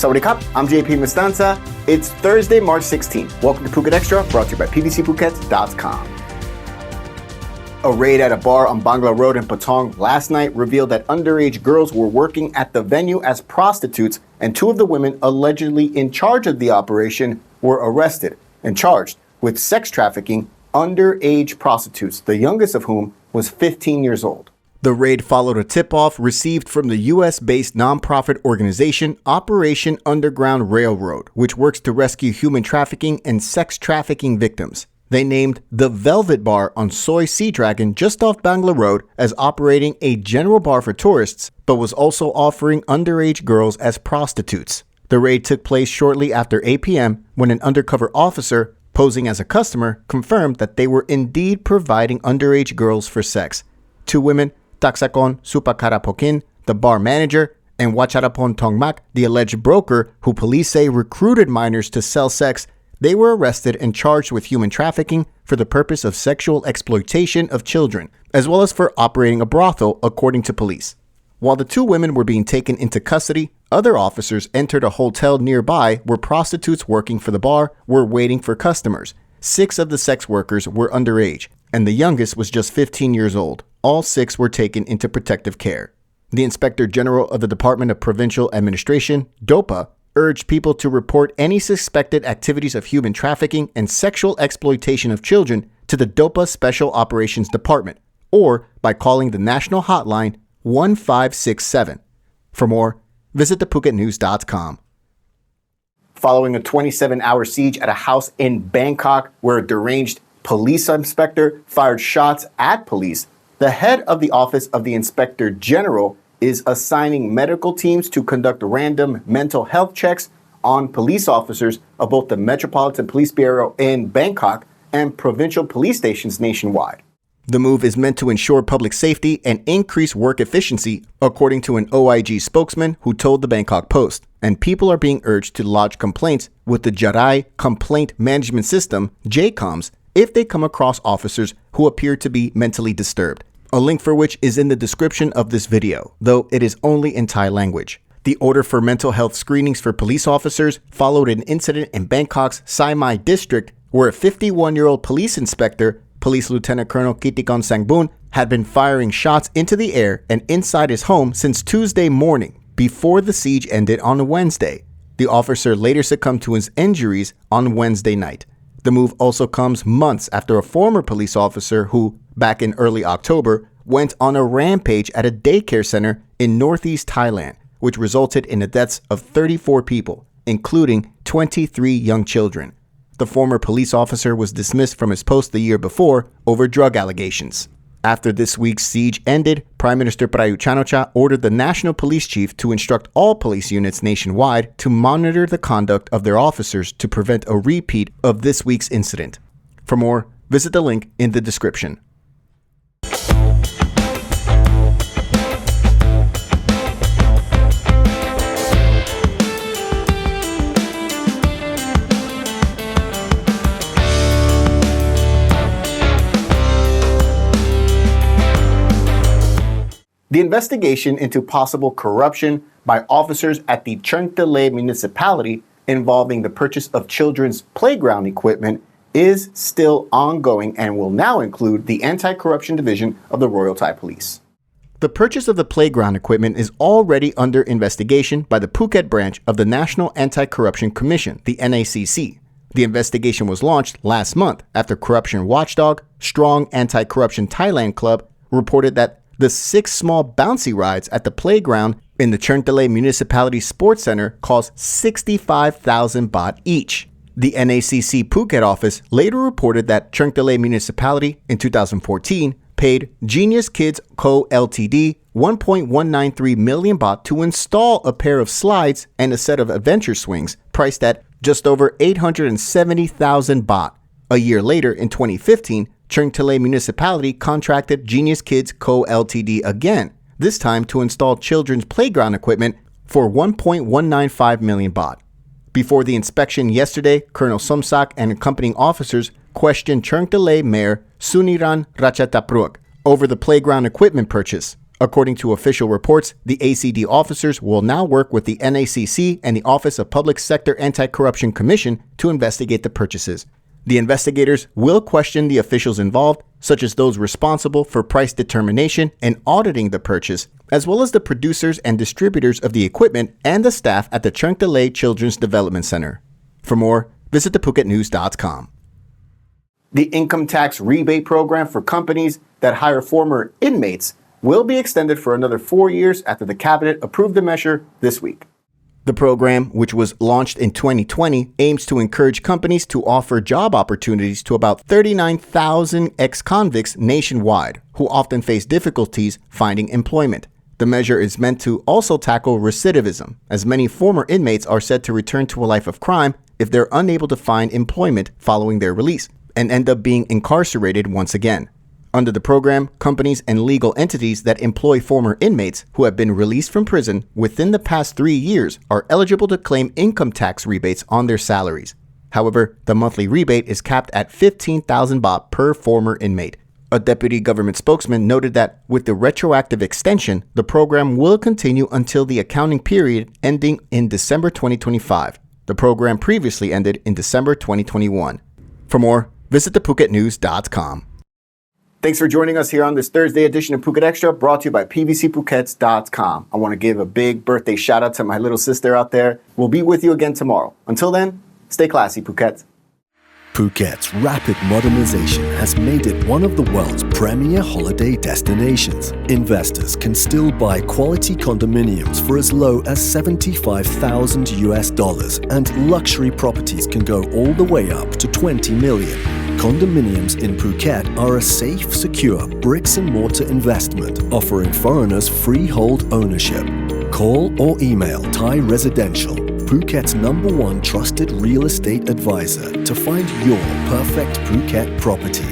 Sawadee Krap, I'm JP Mestanza. It's Thursday, March 16th. Welcome to Phuket Extra, brought to you by pbcphuket.com. A raid at a bar on Bangla Road in Patong last night revealed that underage girls were working at the venue as prostitutes, and two of the women allegedly in charge of the operation were arrested and charged with sex trafficking underage prostitutes, the youngest of whom was 15 years old. The raid followed a tip-off received from the U.S.-based nonprofit organization Operation Underground Railroad, which works to rescue human trafficking and sex trafficking victims. They named the Velvet Bar on Soi Sea Dragon just off Bangla Road as operating a general bar for tourists, but was also offering underage girls as prostitutes. The raid took place shortly after 8 p.m. when an undercover officer, posing as a customer, confirmed that they were indeed providing underage girls for sex. Two women, Taksakon Supakarapokin, the bar manager, and Wacharapon Tongmak, the alleged broker who police say recruited minors to sell sex, they were arrested and charged with human trafficking for the purpose of sexual exploitation of children, as well as for operating a brothel, according to police. While the two women were being taken into custody, other officers entered a hotel nearby where prostitutes working for the bar were waiting for customers. 6 of the sex workers were underage, and the youngest was just 15 years old. All 6 were taken into protective care. The Inspector General of the Department of Provincial Administration, DOPA, urged people to report any suspected activities of human trafficking and sexual exploitation of children to the DOPA Special Operations Department, or by calling the national hotline 1567. For more, visit thephuket.news.com. Following a 27-hour siege at a house in Bangkok where a deranged police inspector fired shots at police, the head of the Office of the Inspector General is assigning medical teams to conduct random mental health checks on police officers of both the Metropolitan Police Bureau in Bangkok and provincial police stations nationwide. The move is meant to ensure public safety and increase work efficiency, according to an OIG spokesman who told the Bangkok Post, and people are being urged to lodge complaints with the Jaray Complaint Management System, JCOMS, if they come across officers who appear to be mentally disturbed. A link for which is in the description of this video, though it is only in Thai language. The order for mental health screenings for police officers followed an incident in Bangkok's Sai Mai district where a 51-year-old police inspector, Police Lieutenant Colonel Kitikon Sangbun, had been firing shots into the air and inside his home since Tuesday morning before the siege ended on Wednesday. The officer later succumbed to his injuries on Wednesday night. The move also comes months after a former police officer who, back in early October, went on a rampage at a daycare center in northeast Thailand, which resulted in the deaths of 34 people, including 23 young children. The former police officer was dismissed from his post the year before over drug allegations. After this week's siege ended, Prime Minister Prayut Chan-o-cha ordered the National Police Chief to instruct all police units nationwide to monitor the conduct of their officers to prevent a repeat of this week's incident. For more, visit the link in the description. The investigation into possible corruption by officers at the Cherng Talay municipality involving the purchase of children's playground equipment is still ongoing and will now include the Anti-Corruption Division of the Royal Thai Police. The purchase of the playground equipment is already under investigation by the Phuket branch of the National Anti-Corruption Commission, the NACC. The investigation was launched last month after corruption watchdog Strong Anti-Corruption Thailand Club reported that the 6 small bouncy rides at the playground in the Cherng Talay Municipality Sports Center cost 65,000 baht each. The NACC Phuket office later reported that Cherng Talay Municipality in 2014 paid Genius Kids Co. Ltd. 1.193 million baht to install a pair of slides and a set of adventure swings priced at just over 870,000 baht. A year later, in 2015, Cherng Talay Municipality contracted Genius Kids Co. Ltd. again, this time to install children's playground equipment for 1.195 million baht. Before the inspection yesterday, Colonel Somsak and accompanying officers questioned Cherng Talay Mayor Suniran Ratchatapruk over the playground equipment purchase. According to official reports, the ACD officers will now work with the NACC and the Office of Public Sector Anti-Corruption Commission to investigate the purchases. The investigators will question the officials involved, such as those responsible for price determination and auditing the purchase, as well as the producers and distributors of the equipment and the staff at the Cherng Talay Children's Development Center. For more, visit thephuket.news.com. The income tax rebate program for companies that hire former inmates will be extended for another 4 years after the cabinet approved the measure this week. The program, which was launched in 2020, aims to encourage companies to offer job opportunities to about 39,000 ex-convicts nationwide who often face difficulties finding employment. The measure is meant to also tackle recidivism, as many former inmates are said to return to a life of crime if they're unable to find employment following their release and end up being incarcerated once again. Under the program, companies and legal entities that employ former inmates who have been released from prison within the past 3 years are eligible to claim income tax rebates on their salaries. However, the monthly rebate is capped at 15,000 baht per former inmate. A deputy government spokesman noted that with the retroactive extension, the program will continue until the accounting period ending in December 2025. The program previously ended in December 2021. For more, visit thephuket.news.com. Thanks for joining us here on this Thursday edition of Phuket Extra, brought to you by pvcphuket.com. I want to give a big birthday shout out to my little sister out there. We'll be with you again tomorrow. Until then, stay classy, Phuket. Phuket's rapid modernization has made it one of the world's premier holiday destinations. Investors can still buy quality condominiums for as low as $75,000 and luxury properties can go all the way up to 20 million. Condominiums in Phuket are a safe, secure bricks-and-mortar investment offering foreigners freehold ownership. Call or email Thai Residential, Phuket's #1 trusted real estate advisor, to find your perfect Phuket property.